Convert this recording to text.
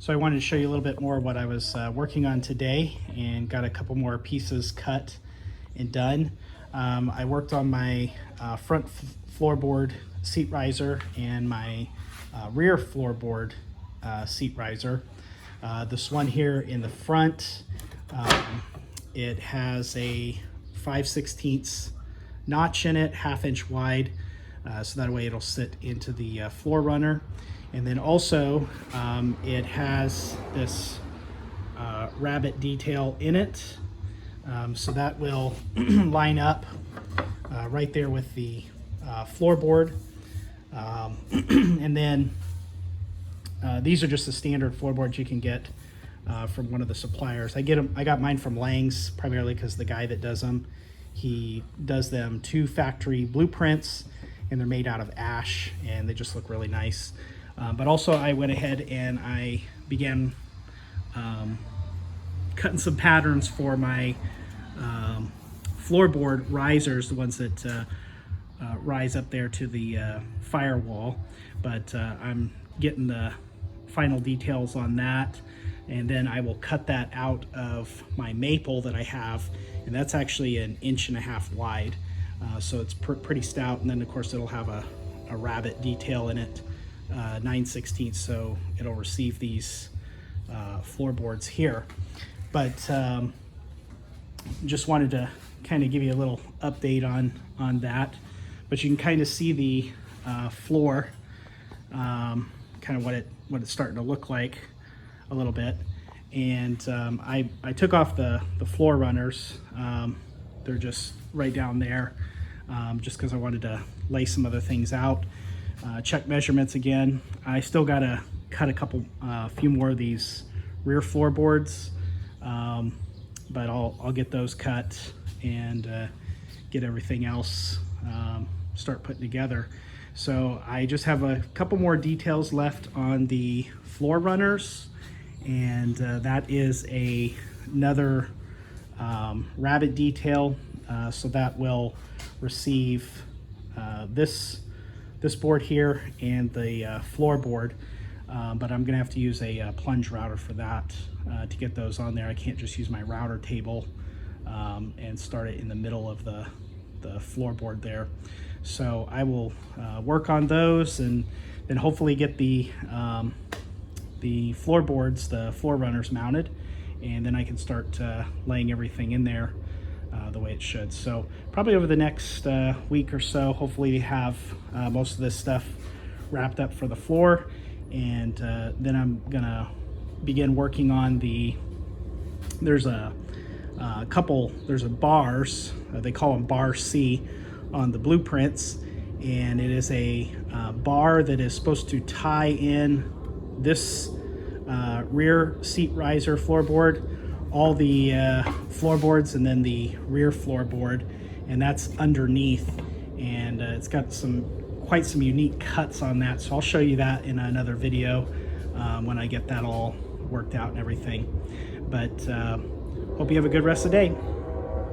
So I wanted to show you a little bit more of what I was working on today, and got a couple more pieces cut and done. I worked on my front floorboard seat riser and my rear floorboard seat riser. This one here in the front, it has a 5/16 notch in it, 1/2 inch wide, so that way it'll sit into the floor runner. And then also it has this rabbet detail in it, so that will line up right there with the floorboard. And then these are just the standard floorboards you can get from one of the suppliers. I got mine from Lang's primarily because the guy that does them, he does them to factory blueprints, and they're made out of ash and they just look really nice. But also I went ahead and I began cutting some patterns for my floorboard risers, the ones that rise up there to the firewall. But I'm getting the final details on that, and then I will cut that out of my maple that I have, and that's actually 1.5 inches wide, so it's pretty stout. And then of course it'll have a rabbet detail in it, 9/16, so it'll receive these floorboards here. But just wanted to kind of give you a little update on that. But you can kind of see the floor, kind of what it's starting to look like a little bit. And I took off the floor runners. They're just right down there, just because I wanted to lay some other things out. Check measurements again. I still got to cut a few more of these rear floorboards, but I'll get those cut and get everything else start putting together. So I just have a couple more details left on the floor runners, and that is another rabbet detail, so that will receive this board here and the floorboard, but I'm gonna have to use a plunge router for that to get those on there. I can't just use my router table and start it in the middle of the floorboard there. So I will work on those, and then hopefully get the floorboards, the floor runners mounted, and then I can start laying everything in there the way it should. So probably over the next week or so, hopefully have most of this stuff wrapped up for the floor, and then I'm gonna begin working on there's bars, they call them bar C on the blueprints, and it is a bar that is supposed to tie in this rear seat riser floorboard, all the floorboards, and then the rear floorboard, and that's underneath. And it's got quite some unique cuts on that, so I'll show you that in another video when I get that all worked out and everything. But hope you have a good rest of the day.